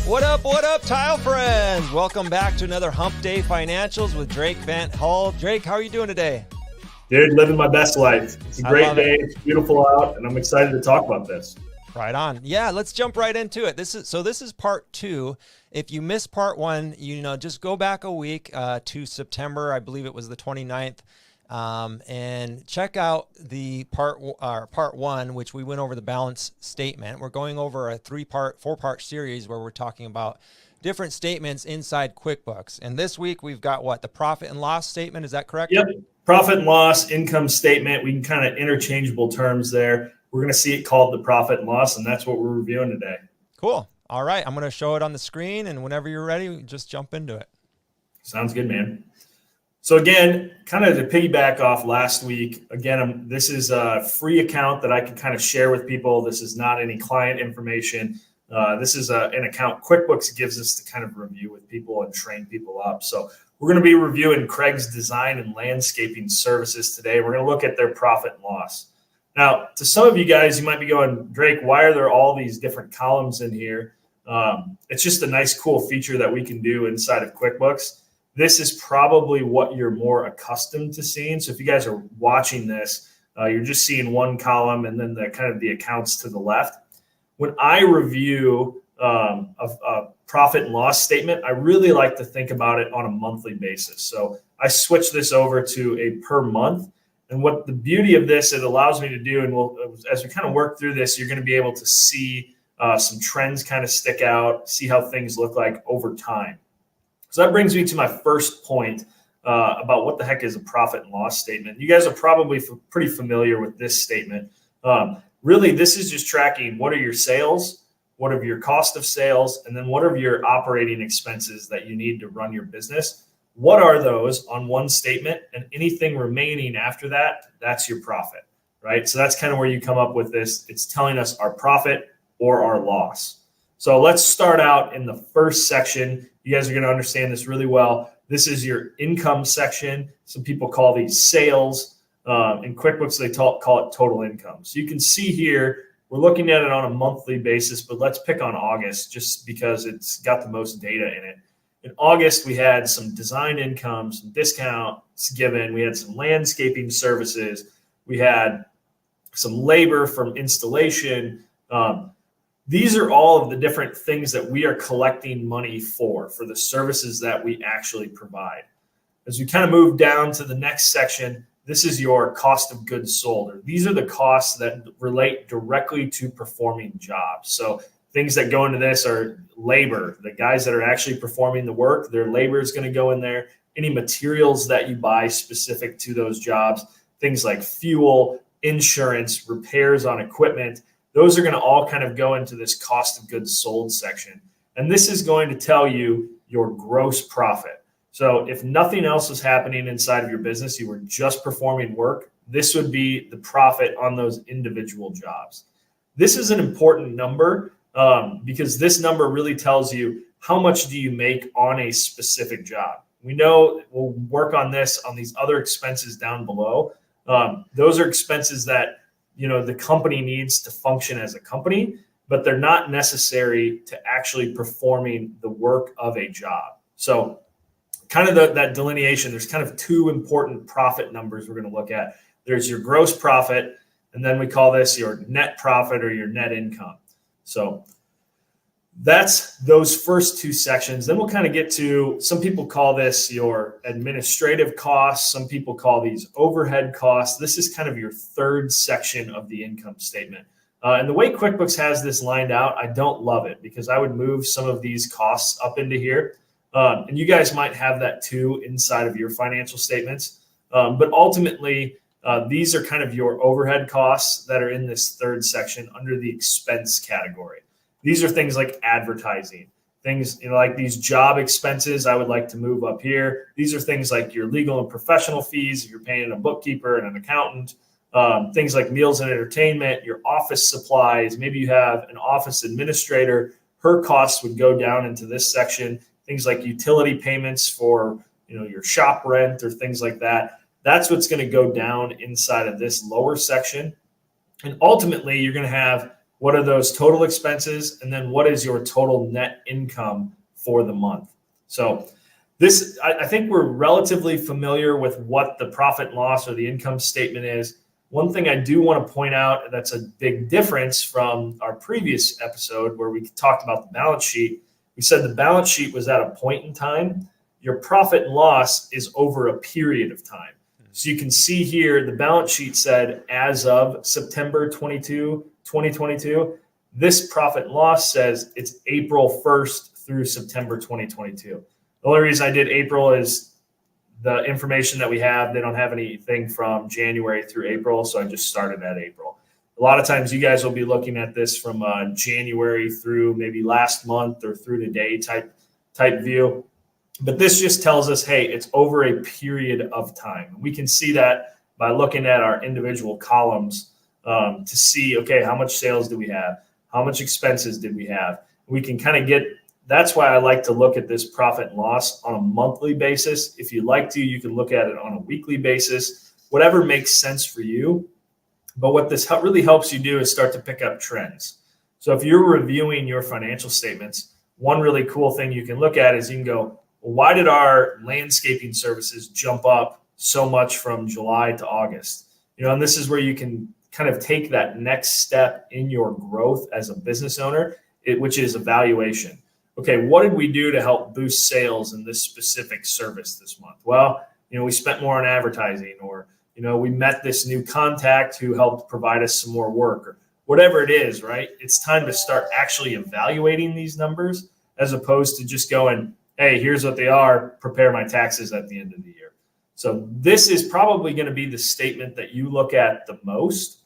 What up, Tile friends? Welcome back to another Hump Day Financials with Drake Van Hull. Drake, how are you doing today? Dude, living my best life. It's a great day. It's beautiful out, and I'm excited to talk about this. Right on. Yeah, let's jump right into it. This is part 2. If you missed part 1, just go back a week to September. I believe it was the 29th. And check out the part 1, which we went over the balance statement. We're going over a 4-part series where we're talking about different statements inside QuickBooks. And this week we've got the profit and loss statement. Is that correct? Yep. Profit and loss, income statement. We can kind of interchangeable terms there. We're going to see it called the profit and loss, and that's what we're reviewing today. Cool. All right. I'm going to show it on the screen, and whenever you're ready, just jump into it. Sounds good, man. So again, kind of to piggyback off last week, again, this is a free account that I can kind of share with people. This is not any client information. This is an account QuickBooks gives us to kind of review with people and train people up. So we're going to be reviewing Craig's design and landscaping services today. We're going to look at their profit and loss. Now, to some of you guys, you might be going, Drake, why are there all these different columns in here? It's just a nice, cool feature that we can do inside of QuickBooks. This is probably what you're more accustomed to seeing. So if you guys are watching this, you're just seeing one column and then the accounts to the left. When I review a profit and loss statement, I really like to think about it on a monthly basis. So I switch this over to a per month. And what the beauty of this, it allows me to do, and as we kind of work through this, you're going to be able to see some trends kind of stick out, see how things look like over time. So that brings me to my first point about what the heck is a profit and loss statement. You guys are probably pretty familiar with this statement. Really, this is just tracking what are your sales, what are your cost of sales, and then what are your operating expenses that you need to run your business. What are those on one statement, and anything remaining after that, that's your profit, right? So that's kind of where you come up with this. It's telling us our profit or our loss. So let's start out in the first section. You guys are going to understand this really well. This is your income section. Some people call these sales. In QuickBooks, they call it total income. So you can see here, we're looking at it on a monthly basis, but let's pick on August just because it's got the most data in it. In August, we had some design income, some discounts given. We had some landscaping services. We had some labor from installation. These are all of the different things that we are collecting money for the services that we actually provide. As we kind of move down to the next section, this is your cost of goods sold. Or these are the costs that relate directly to performing jobs. So things that go into this are labor. The guys that are actually performing the work, their labor is going to go in there. Any materials that you buy specific to those jobs, things like fuel, insurance, repairs on equipment, those are going to all kind of go into this cost of goods sold section. And this is going to tell you your gross profit. So if nothing else was happening inside of your business, you were just performing work, this would be the profit on those individual jobs. This is an important number because this number really tells you how much do you make on a specific job. We know we'll work on this on these other expenses down below. Those are expenses that the company needs to function as a company, but they're not necessary to actually performing the work of a job. So kind of that delineation, there's kind of two important profit numbers we're going to look at. There's your gross profit, and then we call this your net profit or your net income. So that's those first two sections. Then we'll kind of get to, some people call this your administrative costs. Some people call these overhead costs. This is kind of your third section of the income statement. And the way QuickBooks has this lined out, I don't love it because I would move some of these costs up into here. And you guys might have that too inside of your financial statements. But ultimately, these are kind of your overhead costs that are in this third section under the expense category. These are things like advertising, things like these job expenses I would like to move up here. These are things like your legal and professional fees if you're paying a bookkeeper and an accountant, things like meals and entertainment, your office supplies. Maybe you have an office administrator. Her costs would go down into this section. Things like utility payments for your shop rent or things like that. That's what's going to go down inside of this lower section. And ultimately, you're going to have What are those total expenses? And then what is your total net income for the month? So this, I think we're relatively familiar with what the profit and loss or the income statement is. One thing I do want to point out that's a big difference from our previous episode where we talked about the balance sheet. We said the balance sheet was at a point in time. Your profit and loss is over a period of time. So you can see here, the balance sheet said as of September 22, 2022, this profit and loss says it's April 1st through September 2022. The only reason I did April is the information that we have, they don't have anything from January through April, so I just started at April. A lot of times you guys will be looking at this from January through maybe last month or through today type view. But this just tells us, hey, it's over a period of time. We can see that by looking at our individual columns to see, okay, how much sales do we have? How much expenses did we have? We can kind of get, that's why I like to look at this profit and loss on a monthly basis. If you'd like to, you can look at it on a weekly basis, whatever makes sense for you. But what this really helps you do is start to pick up trends. So if you're reviewing your financial statements, one really cool thing you can look at is you can go, well, why did our landscaping services jump up so much from July to August? And this is where you can kind of take that next step in your growth as a business owner, which is evaluation. Okay, what did we do to help boost sales in this specific service this month? Well, we spent more on advertising, or we met this new contact who helped provide us some more work, or whatever it is, right? It's time to start actually evaluating these numbers as opposed to just going, hey, here's what they are, prepare my taxes at the end of the year. So this is probably going to be the statement that you look at the most,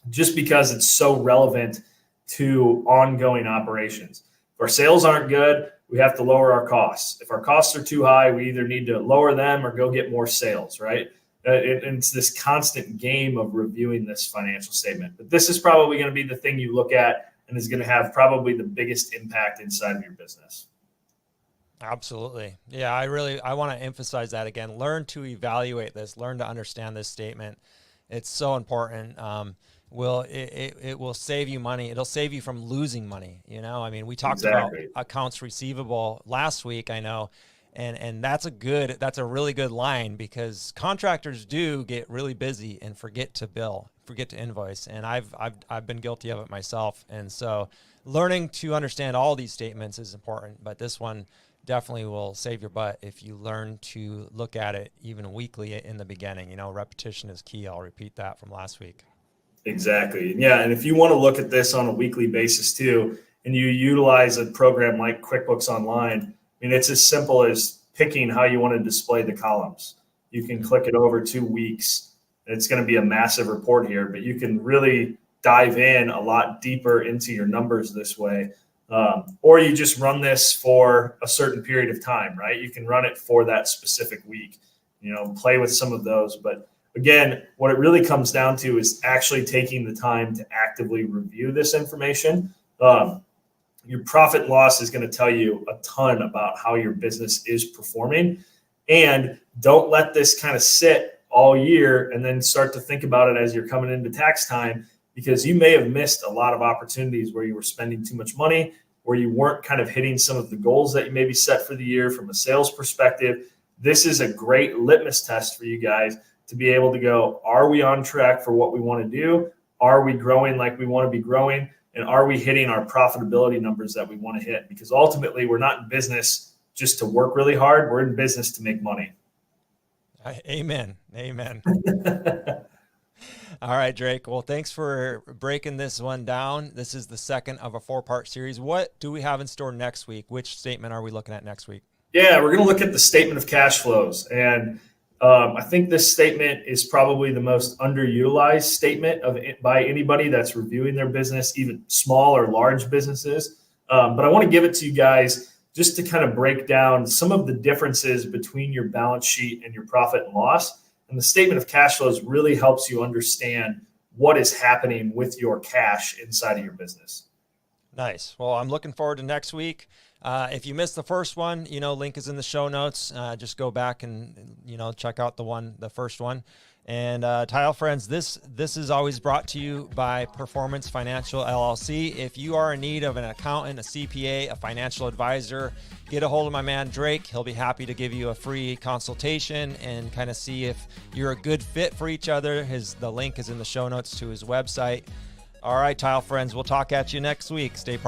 just because it's so relevant to ongoing operations. If our sales aren't good, we have to lower our costs. If our costs are too high, we either need to lower them or go get more sales, right? And it's this constant game of reviewing this financial statement. But this is probably going to be the thing you look at and is going to have probably the biggest impact inside of your business. Absolutely. Yeah, I want to emphasize that again. Learn to evaluate this, learn to understand this statement. It's so important. It will save you money. It'll save you from losing money. We talked about accounts receivable last week, I know, and that's a really good line, because contractors do get really busy and forget to bill, forget to invoice. And I've been guilty of it myself. And so learning to understand all these statements is important, but this one definitely will save your butt if you learn to look at it even weekly in the beginning. Repetition is key. I'll repeat that from last week. Exactly. Yeah. And if you want to look at this on a weekly basis too, and you utilize a program like QuickBooks Online, it's as simple as picking how you want to display the columns. You can click it over 2 weeks. It's going to be a massive report here, but you can really dive in a lot deeper into your numbers this way. Or you just run this for a certain period of time, right? You can run it for that specific week, play with some of those. But again, what it really comes down to is actually taking the time to actively review this information. Your profit and loss is going to tell you a ton about how your business is performing. And don't let this kind of sit all year and then start to think about it as you're coming into tax time, because you may have missed a lot of opportunities where you were spending too much money, where you weren't kind of hitting some of the goals that you maybe set for the year from a sales perspective. This is a great litmus test for you guys to be able to go, are we on track for what we want to do? Are we growing like we want to be growing? And are we hitting our profitability numbers that we want to hit? Because ultimately, we're not in business just to work really hard. We're in business to make money. Amen. All right, Drake. Well, thanks for breaking this one down. This is the second of a 4-part series. What do we have in store next week? Which statement are we looking at next week? Yeah, we're going to look at the statement of cash flows. And I think this statement is probably the most underutilized statement by anybody that's reviewing their business, even small or large businesses. But I want to give it to you guys just to kind of break down some of the differences between your balance sheet and your profit and loss. And the statement of cash flows really helps you understand what is happening with your cash inside of your business. Nice. Well, I'm looking forward to next week. If you missed the first one, link is in the show notes. Just go back and, check out the first one. And Tile Friends, this is always brought to you by Performance Financial LLC. If you are in need of an accountant, a CPA, a financial advisor, get a hold of my man Drake. He'll be happy to give you a free consultation and kind of see if you're a good fit for each other. The link is in the show notes to his website. All right, Tile Friends, we'll talk at you next week. Stay